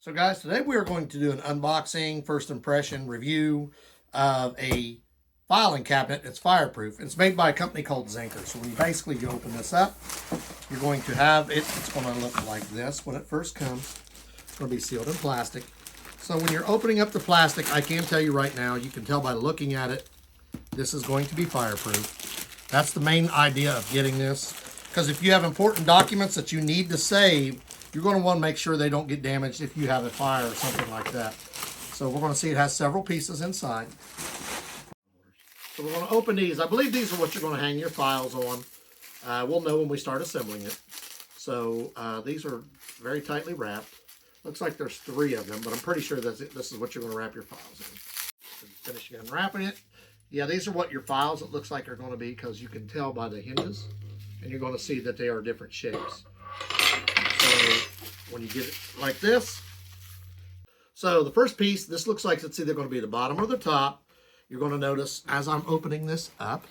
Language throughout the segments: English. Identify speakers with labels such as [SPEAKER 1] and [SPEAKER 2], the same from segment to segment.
[SPEAKER 1] So guys, today we are going to do an unboxing, first impression review of a filing cabinet. It's fireproof. It's made by a company called Zynqur. So when you basically you open this up, you're going to have it. It's going to look like this when it first comes. It's going to be sealed in plastic. So when you're opening up the plastic, I can tell you right now, you can tell by looking at it, this is going to be fireproof. That's the main idea of getting this. Because if you have important documents that you need to save, you're going to want to make sure they don't get damaged if you have a fire or something like that. So we're going to see it has several pieces inside. So we're going to open these. I believe these are what you're going to hang your files on. We'll know when we start assembling it. So these are very tightly wrapped. Looks like there's 3 of them, but I'm pretty sure this is what you're going to wrap your files in. So finishing unwrapping it. Yeah, these are what your files, it looks like, are going to be, because you can tell by the hinges. And you're going to see that they are different shapes. So when you get it like this, so the first piece, this looks like it's either going to be the bottom or the top. You're going to notice as I'm opening this up,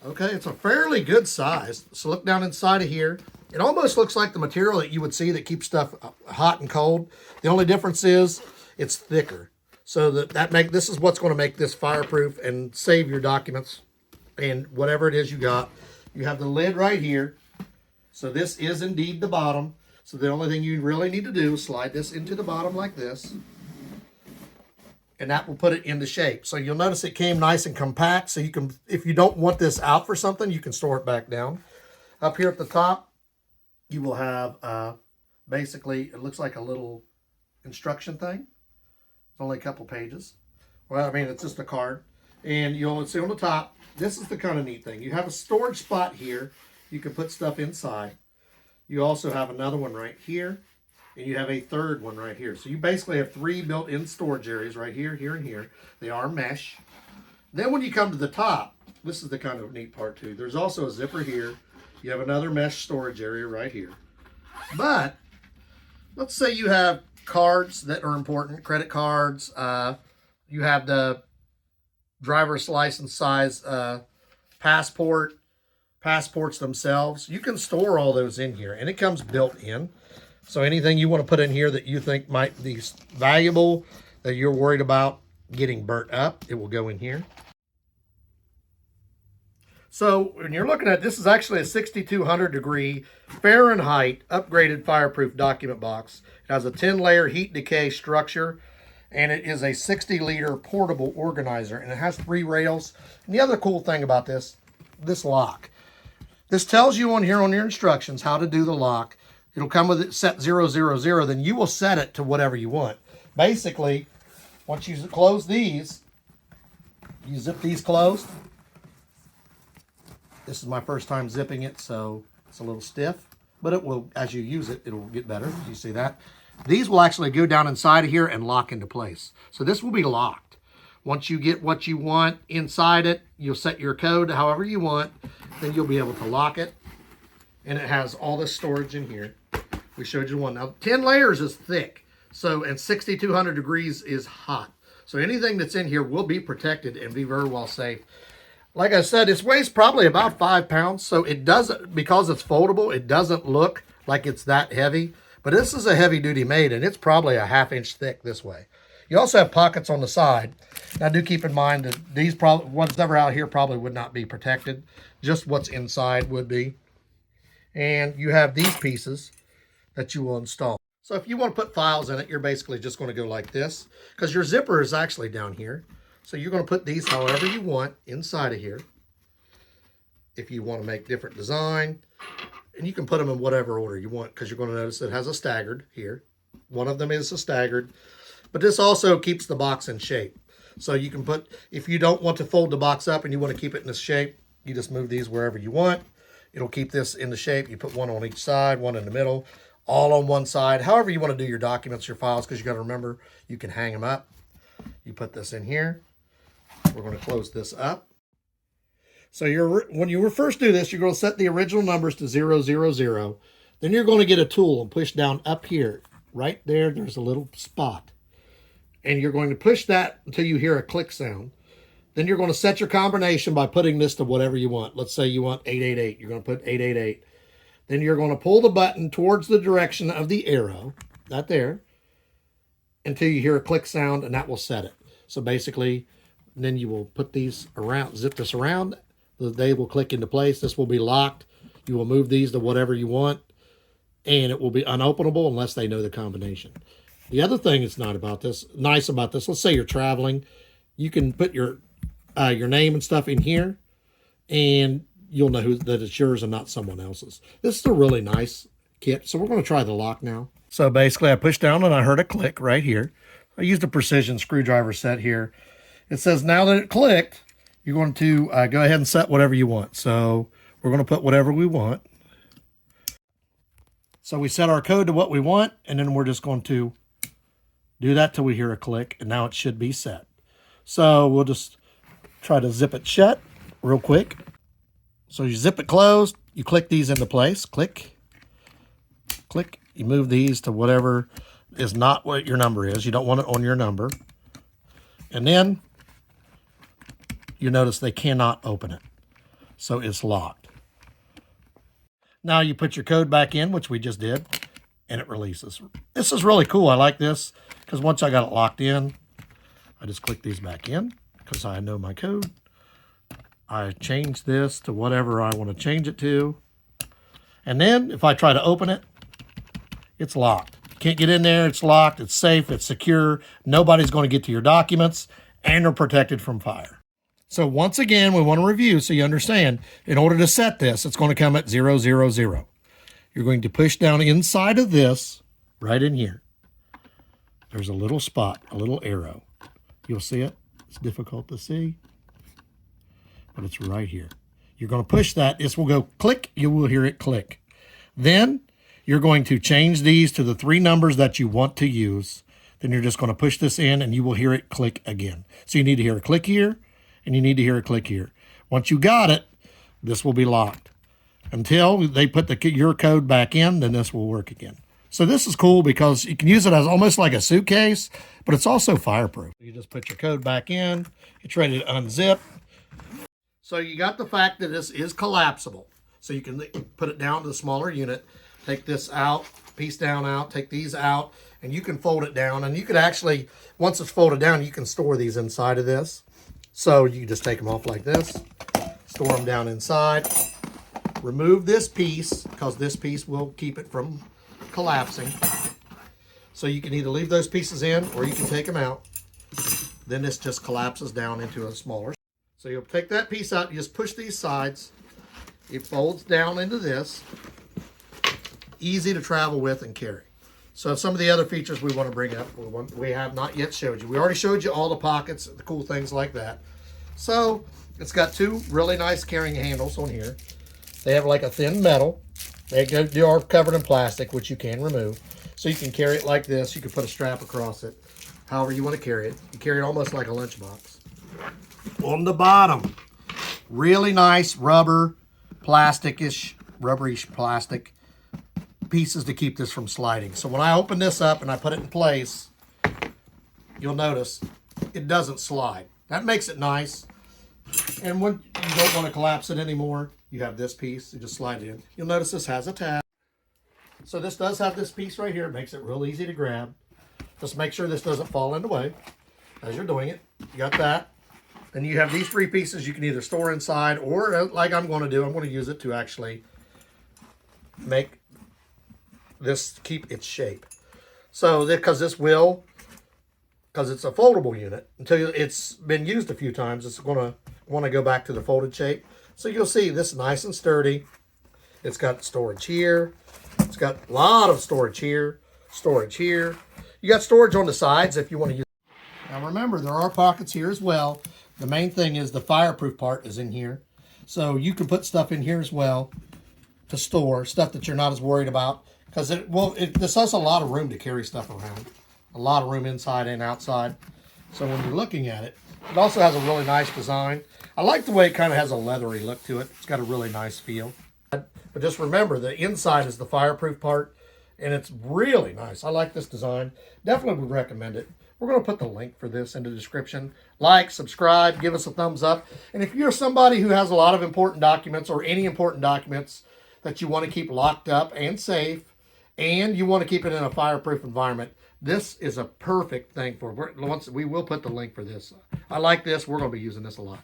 [SPEAKER 1] okay, it's a fairly good size. So look down inside of here. It almost looks like the material that you would see that keeps stuff hot and cold. The only difference is it's thicker. So this is what's going to make this fireproof and save your documents and whatever it is you got. You have the lid right here. So this is indeed the bottom. So the only thing you really need to do is slide this into the bottom like this. And that will put it into shape. So you'll notice it came nice and compact. So you can, if you don't want this out for something, you can store it back down. Up here at the top, you will have basically, it looks like a little instruction thing. It's only a couple pages. Well, I mean, it's just a card. And you'll see on the top, this is the kind of neat thing. You have a storage spot here. You can put stuff inside. You also have another one right here, and you have a third one right here. So you basically have 3 built-in storage areas right here, here, and here. They are mesh. Then when you come to the top, this is the kind of neat part too. There's also a zipper here. You have another mesh storage area right here. But let's say you have cards that are important, credit cards. You have the driver's license size passports themselves. You can store all those in here, and it comes built in. So anything you want to put in here that you think might be valuable, that you're worried about getting burnt up, it will go in here. So when you're looking at this, is actually a 6,200 degree Fahrenheit upgraded fireproof document box. It has a 10-layer heat decay structure, and it is a 60-liter portable organizer, and it has 3 rails. And the other cool thing about this lock. This tells you on here on your instructions how to do the lock. It'll come with it set 000, then you will set it to whatever you want. Basically, once you close these, you zip these closed. This is my first time zipping it, so it's a little stiff, but it will, as you use it, it'll get better. You see that? These will actually go down inside of here and lock into place. So this will be locked. Once you get what you want inside it, you'll set your code however you want, then you'll be able to lock it. And it has all this storage in here. We showed you one. Now, 10 layers is thick, so, and 6,200 degrees is hot. So anything that's in here will be protected and be very well safe. Like I said, it weighs probably about 5 pounds, so it doesn't, because it's foldable, it doesn't look like it's that heavy. But this is a heavy-duty made, and it's probably a 1/2 inch thick this way. You also have pockets on the side. Now, do keep in mind that these probably, what's ever out here probably would not be protected. Just what's inside would be. And you have these pieces that you will install. So if you want to put files in it, you're basically just going to go like this, because your zipper is actually down here. So you're going to put these however you want inside of here. If you want to make different design, and you can put them in whatever order you want, because you're going to notice it has a staggered here. One of them is a staggered, but this also keeps the box in shape. So you can put, if you don't want to fold the box up and you want to keep it in this shape, you just move these wherever you want. It'll keep this in the shape. You put one on each side, one in the middle, all on one side. However you want to do your documents, your files, because you got to remember, you can hang them up. You put this in here. We're going to close this up. So when you first do this, you're going to set the original numbers to 000. Then you're going to get a tool and push down up here. Right there, there's a little spot. And you're going to push that until you hear a click sound. Then you're going to set your combination by putting this to whatever you want. Let's say you want 888. You're going to put 888. Then you're going to pull the button towards the direction of the arrow. That there. until you hear a click sound, and that will set it. So basically, then you will put these around, zip this around, they will click into place. This will be locked. You will move these to whatever you want, and it will be unopenable unless they know the combination. The other thing that's nice about this, let's say you're traveling, you can put your name and stuff in here, and you'll know that it's yours and not someone else's. This is a really nice kit. So we're going to try the lock now. So basically I pushed down and I heard a click right here. I used a precision screwdriver set here. It says now that it clicked, you're going to go ahead and set whatever you want. So we're going to put whatever we want. So we set our code to what we want, and then we're just going to do that till we hear a click, and now it should be set. So we'll just try to zip it shut real quick. So you zip it closed, you click these into place, click, click. You move these to whatever is not what your number is. You don't want it on your number. And then you notice they cannot open it. So it's locked. Now you put your code back in, which we just did, and it releases. This is really cool. I like this because once I got it locked in, I just click these back in because I know my code. I change this to whatever I want to change it to. And then if I try to open it, it's locked. You can't get in there. It's locked. It's safe. It's secure. Nobody's going to get to your documents, and they're protected from fire. So once again, we want to review so you understand. In order to set this, it's going to come at 000. You're going to push down inside of this, right in here. There's a little spot, a little arrow. You'll see it. It's difficult to see, but it's right here. You're going to push that. This will go click. You will hear it click. Then you're going to change these to the 3 numbers that you want to use. Then you're just going to push this in, and you will hear it click again. So you need to hear a click here, and you need to hear a click here. Once you got it, this will be locked. Until they put your code back in, then this will work again. So this is cool because you can use it as almost like a suitcase, but it's also fireproof. You just put your code back in. It's ready to unzip. So you got the fact that this is collapsible. So you can put it down to the smaller unit, take this out, piece down out, take these out, and you can fold it down. And you could actually, once it's folded down, you can store these inside of this. So you just take them off like this, store them down inside, remove this piece because this piece will keep it from collapsing. So you can either leave those pieces in or you can take them out. Then this just collapses down into a smaller. So you'll take that piece out, you just push these sides. It folds down into this. Easy to travel with and carry. So some of the other features we want to bring up, we have not yet showed you. We already showed you all the pockets, the cool things like that. So it's got 2 really nice carrying handles on here. They have like a thin metal. They are covered in plastic, which you can remove. So you can carry it like this. You can put a strap across it, however you want to carry it. You carry it almost like a lunchbox. On the bottom, really nice rubber, plastish, rubberish plastic pieces to keep this from sliding. So when I open this up and I put it in place, you'll notice it doesn't slide. That makes it nice. And when you don't want to collapse it anymore, you have this piece, you just slide it in. You'll notice this has a tab. So this does have this piece right here. It makes it real easy to grab. Just make sure this doesn't fall in the way as you're doing it. You got that. And you have these 3 pieces you can either store inside or, like I'm going to do, I'm going to use it to actually make this keep its shape. So because it's a foldable unit, until it's been used a few times, it's going to want to go back to the folded shape. So you'll see this is nice and sturdy. It's got storage here. It's got a lot of storage here. Storage here. You got storage on the sides if you want to use it. Now remember, there are pockets here as well. The main thing is the fireproof part is in here. So you can put stuff in here as well to store stuff that you're not as worried about. Because this has a lot of room to carry stuff around. A lot of room inside and outside. So when you're looking at it, it also has a really nice design. I like the way it kind of has a leathery look to it. It's got a really nice feel. But just remember, the inside is the fireproof part, and it's really nice. I like this design. Definitely would recommend it. We're going to put the link for this in the description. Like, subscribe, give us a thumbs up. And if you're somebody who has a lot of important documents or any important documents that you want to keep locked up and safe, and you want to keep it in a fireproof environment, this is a perfect thing for. We will put the link for this. I like this. We're going to be using this a lot.